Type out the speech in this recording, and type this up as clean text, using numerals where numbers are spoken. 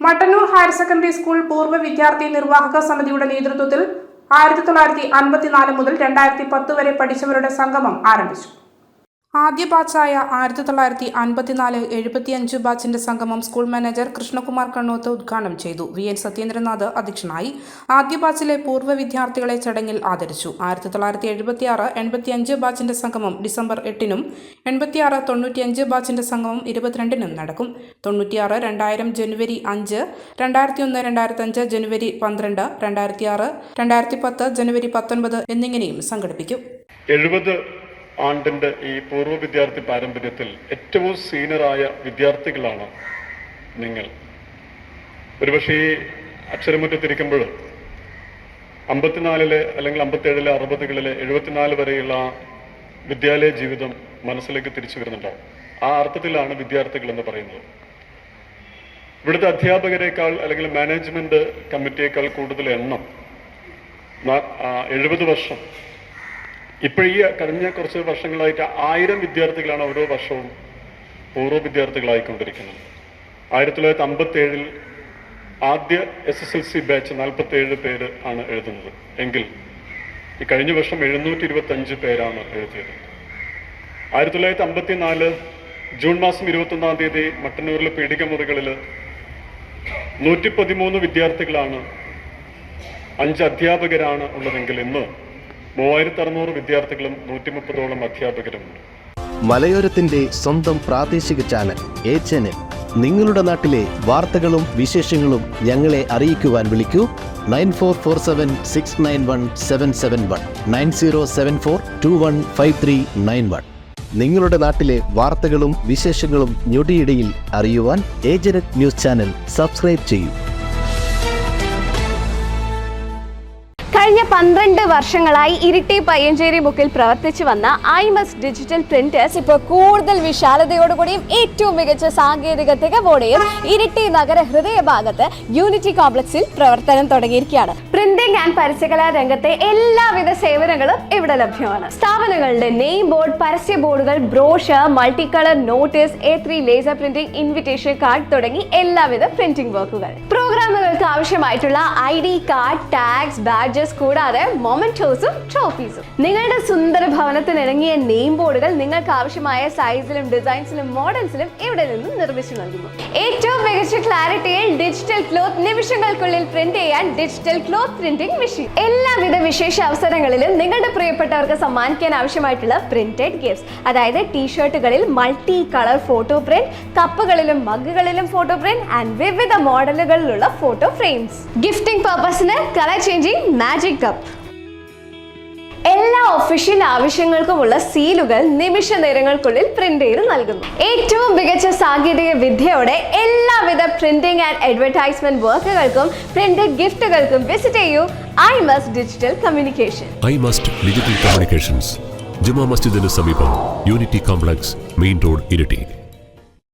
Mattannur higher secondary school പൂർവ്വ വിദ്യാർത്ഥി നിർവാഹക സമിതിയുടെ നേതൃത്വത്തിൽ 1954 മുതൽ 2010 വരെ പഠിച്ചവരുടെ സംഗമം ആരംഭിച്ചു. ആദ്യ ബാച്ചായ 1954-75 ബാച്ചിന്റെ സംഗമം സ്കൂൾ മാനേജർ കൃഷ്ണകുമാർ കണ്ണോത്ത് ഉദ്ഘാടനം ചെയ്തു. VN സത്യേന്ദ്രനാഥ് അധ്യക്ഷനായി. ആദ്യ ബാച്ചിലെ പൂർവ്വ വിദ്യാർത്ഥികളെ ചടങ്ങിൽ ആദരിച്ചു. 1976-85 ബാച്ചിന്റെ സംഗമം ഡിസംബർ 8-നും 86-95 ബാച്ചിന്റെ സംഗമം 22-നും നടക്കും. 96-2000 ജനുവരി 5, 2001-2005 ജനുവരി 12, 2006-2010 ജനുവരി 19 എന്നിങ്ങനെയും സംഘടിപ്പിക്കും. ആണ്ടിൻ്റെ ഈ പൂർവ്വ വിദ്യാർത്ഥി പാരമ്പര്യത്തിൽ ഏറ്റവും സീനിയറായ വിദ്യാർത്ഥികളാണ് നിങ്ങൾ. ഒരുപക്ഷെ ഈ അക്ഷരമുറ്റത്തിരിക്കുമ്പോൾ 54 അല്ലെങ്കിൽ 57 60-കളിലെ 74 വരെയുള്ള വിദ്യാലയ ജീവിതം മനസ്സിലേക്ക് തിരിച്ചു വരുന്നുണ്ടാവും. ആ അർത്ഥത്തിലാണ് വിദ്യാർത്ഥികൾ എന്ന് പറയുന്നത്. ഇവിടുത്തെ അധ്യാപകരെക്കാൾ അല്ലെങ്കിൽ മാനേജ്മെന്റ് കമ്മിറ്റിയേക്കാൾ കൂടുതൽ എണ്ണം 70 വർഷം ഇപ്പോൾ ഈ കഴിഞ്ഞ കുറച്ച് വർഷങ്ങളായിട്ട് 1000 വിദ്യാർത്ഥികളാണ് ഓരോ വർഷവും പൂർവ്വ വിദ്യാർത്ഥികളായിക്കൊണ്ടിരിക്കുന്നത്. 1957 ആദ്യ SSLC ബാച്ച് 47 പേര് ആണ് എഴുതുന്നത് എങ്കിൽ ഈ കഴിഞ്ഞ വർഷം 725 പേരാണ് എഴുതിയത്. 1954 ജൂൺ മാസം 21-ാം തീയതി മട്ടന്നൂരിലെ പീഡിക മുറികളിൽ 113 വിദ്യാർത്ഥികളാണ്, 5 അധ്യാപകരാണ് ഉള്ളതെങ്കിൽ ഇന്ന് 3600 വിദ്യാർത്ഥികളും 130ഓളം അധ്യാപകരുമുണ്ട്. മലയോരത്തിന്റെ സ്വന്തം പ്രാദേശിക ചാനൽ A-Channel. നിങ്ങളുടെ നാട്ടിലെ വാർത്തകളും വിശേഷങ്ങളും ഞങ്ങളെ അറിയിക്കുവാൻ വിളിക്കൂ 9447691771 9074215391. നിങ്ങളുടെ നാട്ടിലെ വാർത്തകളും വിശേഷങ്ങളും ഞൊടിയിടയിൽ അറിയുവാൻ A-Channel ന്യൂസ് ചാനൽ സബ്സ്ക്രൈബ് ചെയ്യൂ. കഴിഞ്ഞ 12 വർഷങ്ങളായി ഇരിട്ടി പയ്യഞ്ചേരി ബുക്കിൽ പ്രവർത്തിച്ചു വന്ന IMS ഡിജിറ്റൽ പ്രിന്റേഴ്സ് ഇപ്പോൾ കൂടുതൽ വിശാലതയോടുകൂടിയും ഏറ്റവും മികച്ച സാങ്കേതിക തികവോടെയും ഇരിട്ടി നഗര ഹൃദയഭാഗത്ത് യൂണിറ്റി കോംപ്ലക്സിൽ പ്രവർത്തനം തുടങ്ങിയിരിക്കുകയാണ്. പ്രിന്റിംഗ് ആൻഡ് പരസ്യകലാ രംഗത്തെ എല്ലാവിധ സേവനങ്ങളും ഇവിടെ ലഭ്യമാണ്. സ്ഥാപനങ്ങളുടെ നെയിം ബോർഡ്, പരസ്യ ബോർഡുകൾ, brochure, multi colour notice, A3 laser printing, invitation card തുടങ്ങി എല്ലാവിധ പ്രിന്റിംഗ് വർക്കുകൾ. പ്രോഗ്രാമുകൾക്ക് ആവശ്യമായിട്ടുള്ള ID കാർഡ്, ടാഗ്സ്, ബാഡ്ജസ് കൂടാതെ മൊമെന്റോസും ട്രോഫീസും. നിങ്ങളുടെ സുന്ദര ഭവനത്തിന് ഇണങ്ങിയ നെയിം ബോർഡുകൾ നിങ്ങൾക്ക് ആവശ്യമായ സൈസിലും ഡിസൈൻസിലും മോഡൽസിലും ഇവിടെ നിന്നും നിർമ്മിച്ചു നൽകുന്നു. ഏറ്റവും മികച്ച ക്ലാരിറ്റിയിൽ ഡിജിറ്റൽ ക്ലോത്ത് നിമിഷങ്ങൾക്കുള്ളിൽ പ്രിന്റ് ചെയ്യാൻ ഡിജിറ്റൽ ക്ലോത്ത് പ്രിന്റിംഗ് മെഷീൻ. എല്ലാവിധ വിശേഷ അവസരങ്ങളിലും നിങ്ങളുടെ പ്രിയപ്പെട്ടവർക്ക് സമ്മാനിക്കാൻ ആവശ്യമായിട്ടുള്ള പ്രിന്റഡ് ഗിഫ്റ്റ്സ്, അതായത് ടീഷർട്ടുകളിൽ മൾട്ടി കളർ ഫോട്ടോ പ്രിന്റ്, കപ്പുകളിലും മഗ്ഗുകളിലും ഫോട്ടോ പ്രിന്റ് ആൻഡ് വിവിധ മോഡലുകളിലുള്ള ഫോട്ടോ ഫ്രെയിംസ്. ഗിഫ്റ്റിംഗ് പർപ്പസിന് കളർ ചേഞ്ചിങ് മാജിക് കപ്പ്. എല്ലാ ഒഫീഷ്യൽ ആവശ്യങ്ങൾക്കുമുള്ള സീലുകൾ നിമിഷ നേരങ്ങൾക്കുള്ളിൽ പ്രിന്റ് ചെയ്ത് നൽകുന്നു. ഏറ്റവും മികച്ച സാങ്കേതിക വിദ്യയോടെ എല്ലാവിധ പ്രിന്റിംഗ് ആൻഡ് അഡ്വർടൈസ്മെന്റ് വർക്കുകൾക്കും പ്രിന്റഡ് ഗിഫ്റ്റുകൾക്കും വിസിറ്റ് ചെയ്യൂ IMS digital communication. IMS digital communications, ജുമാ മസ്ജിദിന് സമീപം, unity complex, main road, Iritty.